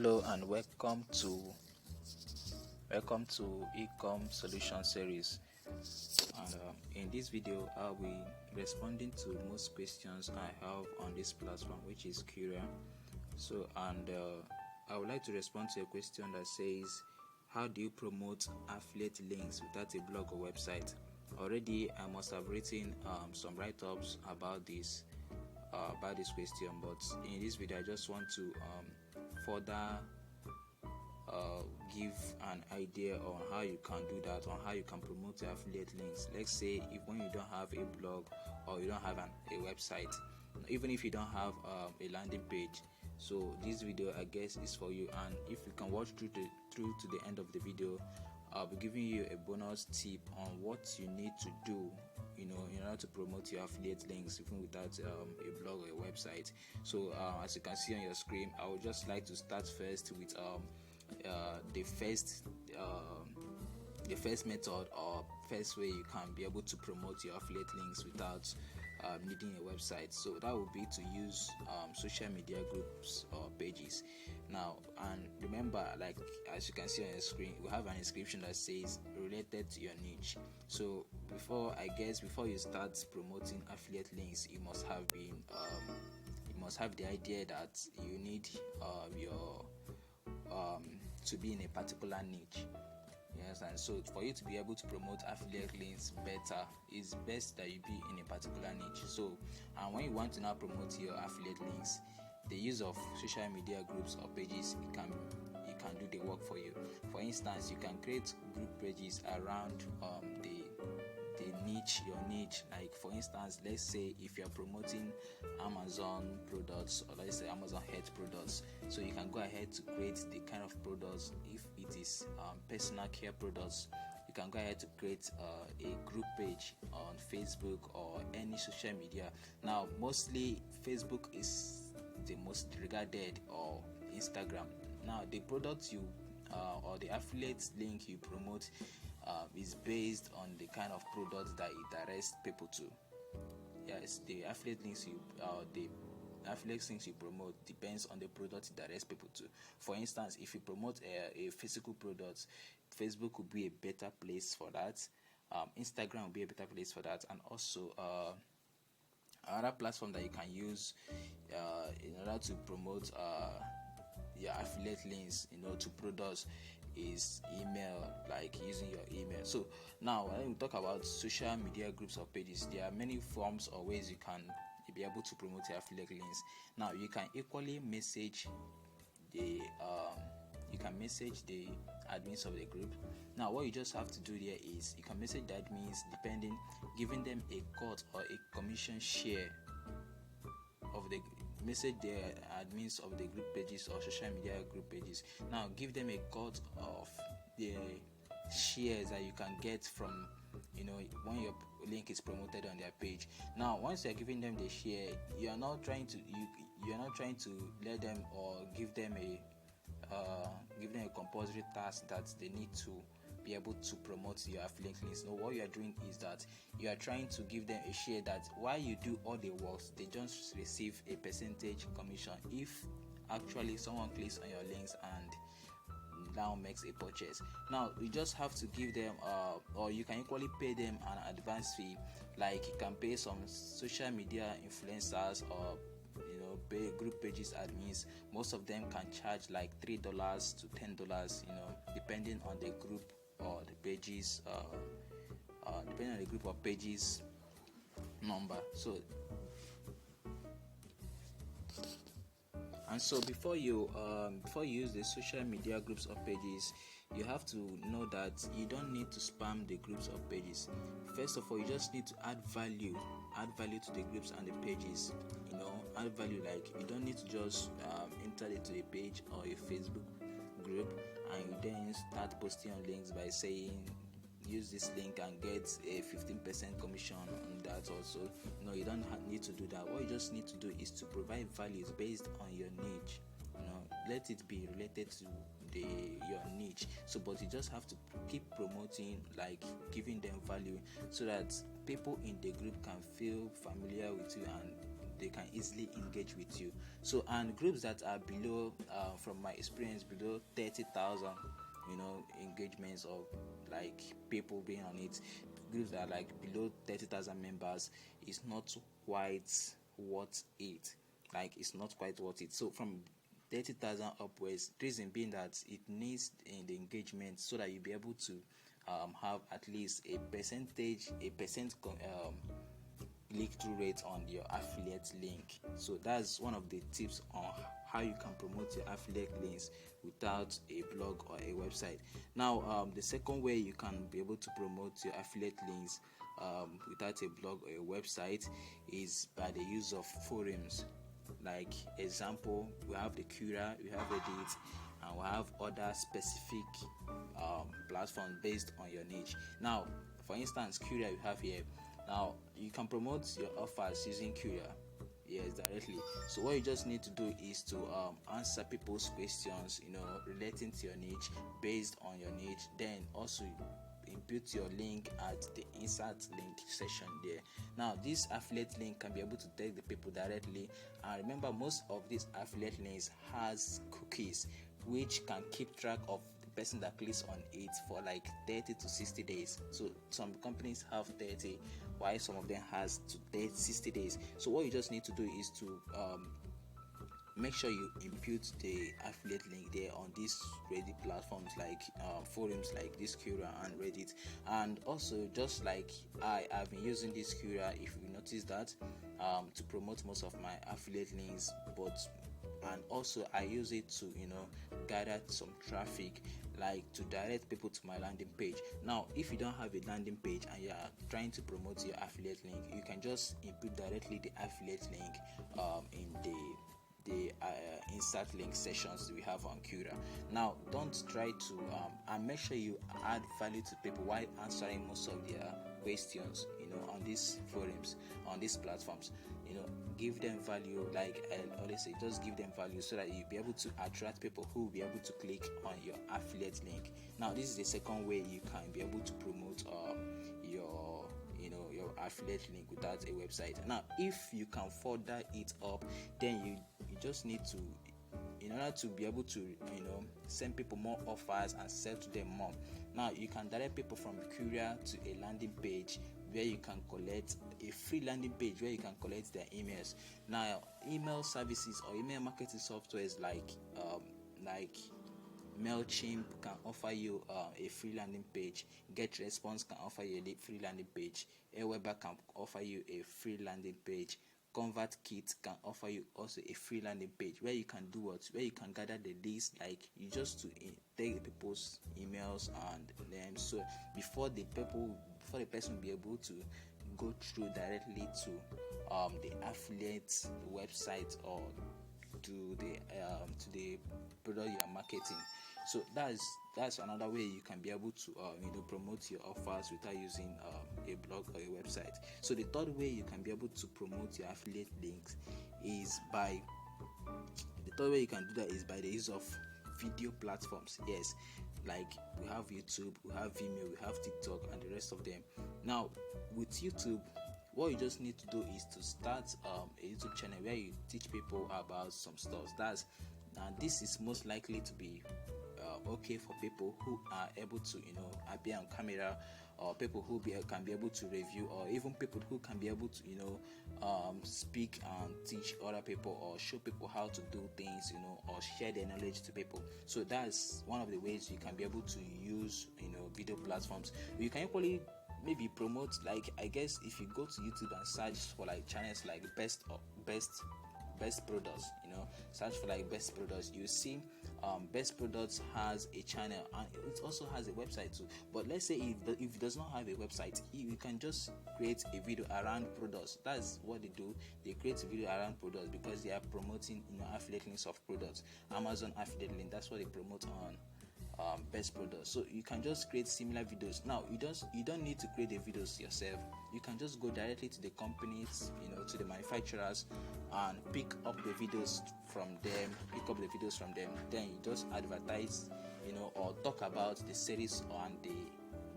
Hello and welcome to Ecom Solution Series. And in this video, I'll be responding to most questions I have on this platform, which is Quora. I would like to respond to a question that says, "How do you promote affiliate links without a blog or website?" Already, I must have written some write-ups about this question, but in this video, I just want to further give an idea on how you can do that, on how you can promote your affiliate links. Let's say when you don't have a blog or you don't have a website, even if you don't have a landing page. So this video, I guess, is for you, and if you can watch through to the end of the video, I'll be giving you a bonus tip on what you need to do, in order to promote your affiliate links even without a blog or a website. So as you can see on your screen, I would just like to start first with the first method or first way you can be able to promote your affiliate links without needing a website. So that would be to use social media groups or pages. Now, and remember, like as you can see on the screen, we have an inscription that says related to your niche. So before you start promoting affiliate links, you must have the idea that you need your to be in a particular niche. Yes, and so for you to be able to promote affiliate links better, it's best that you be in a particular niche. So, and when you want to now promote your affiliate links, the use of social media groups or pages, it can do the work for you. For instance, you can create group pages around your niche. Like for instance, let's say if you're promoting Amazon products, or let's say Amazon health products, so you can go ahead to create the kind of products. If it is personal care products, you can go ahead to create a group page on Facebook or any social media. Now, mostly Facebook is the most regarded, or Instagram. Now, the products you or the affiliate link you promote is based on the kind of products that it directs people to. Yes, the affiliate links you promote depends on the product it directs people to. For instance, if you promote a physical product, Facebook will be a better place for that. Instagram will be a better place for that, and also another platform that you can use in order to promote your affiliate links, to products, is email, like using your email. So now when we talk about social media groups or pages, there are many forms or ways you can be able to promote your affiliate links. Now you can equally message the admins of the group. Now what you just have to do there is you can message the admins, giving them a cut or a commission share of the message the admins of the group pages or social media group pages. Now give them a cut of the shares that you can get from when your link is promoted on their page. Now once you're giving them the share, you're not trying to let them or give them a compulsory task that they need to be able to promote your affiliate links. No, what you are doing is that you are trying to give them a share that while you do all the work, they just receive a percentage commission if actually someone clicks on your links and now makes a purchase. Now you just have to give them or you can equally pay them an advance fee. Like you can pay some social media influencers or pay group pages admins. Most of them can charge like $3 to $10, depending on the group or the pages, depending on the group or pages number. So before you use the social media groups or pages, you have to know that you don't need to spam the groups or pages. First of all, you just need to add value to the groups and the pages. Add value, like you don't need to just enter it to a page or a Facebook group and you then start posting on links by saying use this link and get a 15% commission on that also. No, you don't need to do that. What you just need to do is to provide values based on your niche. Let it be related to your niche. So but you just have to keep promoting, like giving them value, so that people in the group can feel familiar with you and they can easily engage with you. So, and groups that are below, from my experience, below 30,000 engagements, or like people being on it, groups that are like below 30,000 members, is not quite worth it. Like, it's not quite worth it. So from 30,000 upwards, reason being that it needs in the engagement, so that you'll be able to have at least a percent click-through rate on your affiliate link. So that's one of the tips on how you can promote your affiliate links without a blog or a website. Now, the second way you can be able to promote your affiliate links without a blog or a website is by the use of forums. Like example, we have the Quora, we have Reddit, and we have other specific platforms based on your niche. Now, for instance, Quora we have here. Now, you can promote your offers using Quora, yes, directly. So what you just need to do is to answer people's questions, relating to your niche, based on your niche. Then also input your link at the insert link section there. Now, this affiliate link can be able to take the people directly, and remember, most of these affiliate links has cookies which can keep track of the person that clicks on it for like 30 to 60 days. So some companies have 30, while some of them has to 60 days. So what you just need to do is to make sure you input the affiliate link there on these Reddit platforms, like forums like this Quora and Reddit. And also, just like I have been using this Quora, if you notice that, to promote most of my affiliate links, and also I use it to gather some traffic, like to direct people to my landing page. Now, if you don't have a landing page and you are trying to promote your affiliate link, you can just input directly the affiliate link in the insert link sessions we have on Quora. Now, don't try to and make sure you add value to people while answering most of their questions on these forums, on these platforms. Give them value. Like I always say, just give them value so that you'll be able to attract people who will be able to click on your affiliate link. Now, this is the second way you can be able to promote your affiliate link without a website. Now, if you can further it up, then you just need to, in order to be able to send people more offers and sell to them more. Now, you can direct people from Quora to a landing page where you can collect a free landing page where you can collect their emails. Now, email services or email marketing softwares like MailChimp can offer you a free landing page. GetResponse can offer you a free landing page. Aweber can offer you a free landing page. ConvertKit can offer you also a free landing page where you can do what? Where you can gather the list, like you just to take the people's emails and them. So before the person will be able to go through directly to the affiliate website or to the product you are marketing. So that's another way you can be able to promote your offers without using a blog or a website. So the third way you can be able to promote your affiliate links is by the use of video platforms. Yes, like we have YouTube, we have Vimeo, we have TikTok, and the rest of them. Now, with YouTube, what you just need to do is to start a YouTube channel where you teach people about some stuff. This is most likely to be okay for people who are able to appear on camera, or people who can be able to review, or even people who can be able to speak and teach other people, or show people how to do things, or share their knowledge to people. So that's one of the ways you can be able to use video platforms. You can equally maybe promote, like, I guess if you go to YouTube and search for like channels like best products, search for like best products, you see best products has a channel and it also has a website too. But let's say if it does not have a website, you can just create a video around products. That's what they do. They create a video around products because they are promoting affiliate links of products. Amazon affiliate link, that's what they promote on best products. So you can just create similar videos. Now, you don't need to create the videos yourself. You can just go directly to the companies, to the manufacturers, and pick up the videos from them. Then you just advertise, or talk about the series and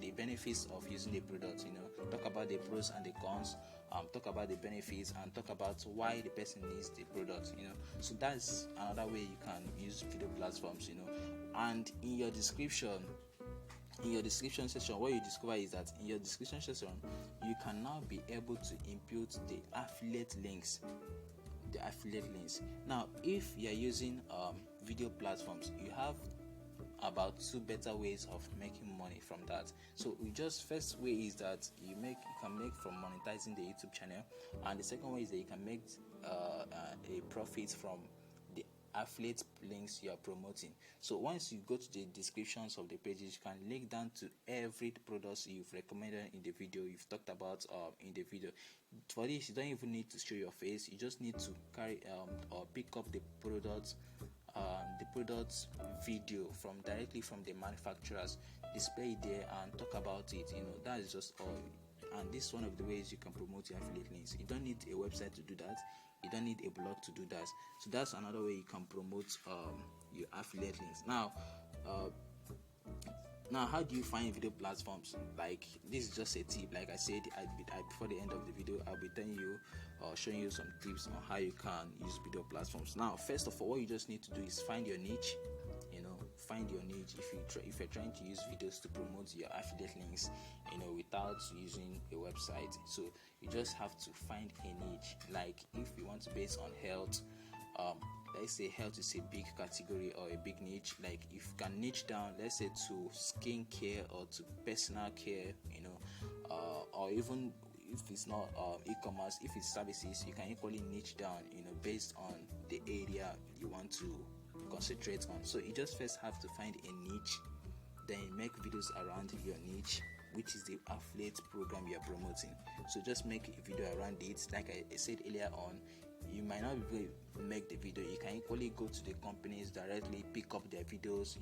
the benefits of using the product, talk about the pros and the cons, talk about the benefits, and talk about why the person needs the product. So that's another way you can use video platforms. And in your description section, what you discover is that in your description section you can now be able to input the affiliate links. Now, if you are using video platforms, you have about 2 better ways of making money from that. So first way is that you can make from monetizing the YouTube channel, and the second way is that you can make a profit from the affiliate links you are promoting. So once you go to the descriptions of the pages, you can link down to every product you've recommended in the video, you've talked about in the video. For this, you don't even need to show your face. You just need to carry or pick up the product video directly from the manufacturers, display it there, and talk about it. That is just all. And this is one of the ways you can promote your affiliate links. You don't need a website to do that. You don't need a blog to do that. So that's another way you can promote your affiliate links. Now, how do you find video platforms? Like, this is just a tip. Like I said, before the end of the video, I'll be telling you, showing you some tips on how you can use video platforms. Now, first of all, what you just need to do is find your niche. Find your niche. If you're trying to use videos to promote your affiliate links, without using a website, so you just have to find a niche. Like, if you want to base on health, let's say health is a big category or a big niche. Like, if you can niche down, let's say to skincare or to personal care, or even if it's not e-commerce, if it's services, you can equally niche down, based on the area you want to concentrate on. So you just first have to find a niche, then make videos around your niche, which is the affiliate program you are promoting. So just make a video around it. Like I said earlier on, you might not be able to make the video. You can equally go to the companies directly, pick up their videos,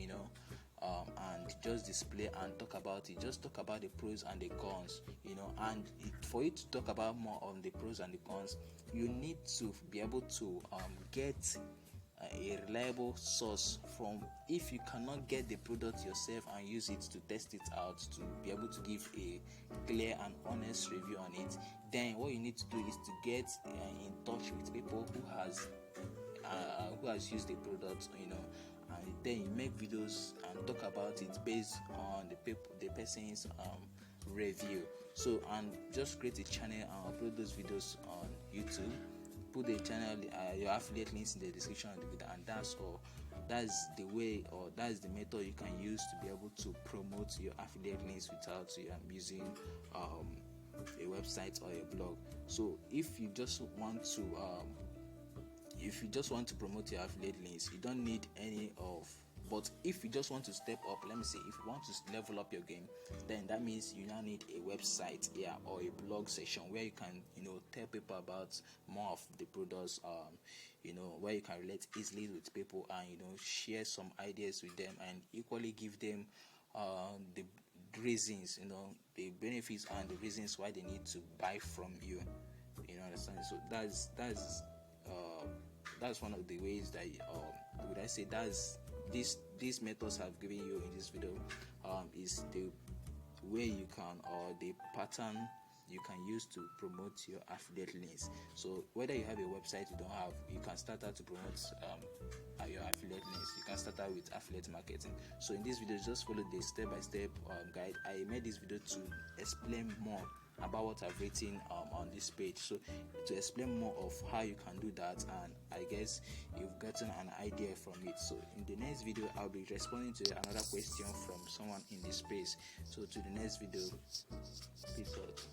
and just display and talk about it. Just talk about the pros and the cons, and for you to talk about more on the pros and the cons, you need to be able to get a reliable source from. If you cannot get the product yourself and use it to test it out, to be able to give a clear and honest review on it, then what you need to do is to get in touch with people who has used the product, and then you make videos and talk about it based on the person's review. So, and just create a channel and upload those videos on YouTube. Put the channel, your affiliate links in the description of the video, and that's all. That's the way, or that's the method you can use to be able to promote your affiliate links without using a website or a blog. So if you just want to promote your affiliate links, you don't need any of. But if you just want to step up, let me say, if you want to level up your game, then that means you now need a website, or a blog section where you can, tell people about more of the products, where you can relate easily with people and, share some ideas with them, and equally give them the reasons, the benefits and the reasons why they need to buy from you. Understand? So that's one of the ways that would I say that's these methods I've given you in this video is the way you can, or the pattern you can use to promote your affiliate links. So whether you have a website you don't have, you can start out to promote your affiliate links. You can start out with affiliate marketing. So in this video, just follow the step-by-step guide. I made this video to explain more about what I've written on this page, so to explain more of how you can do that, and I guess you've gotten an idea from it. So in the next video, I'll be responding to another question from someone in this space. So to the next video, peace out.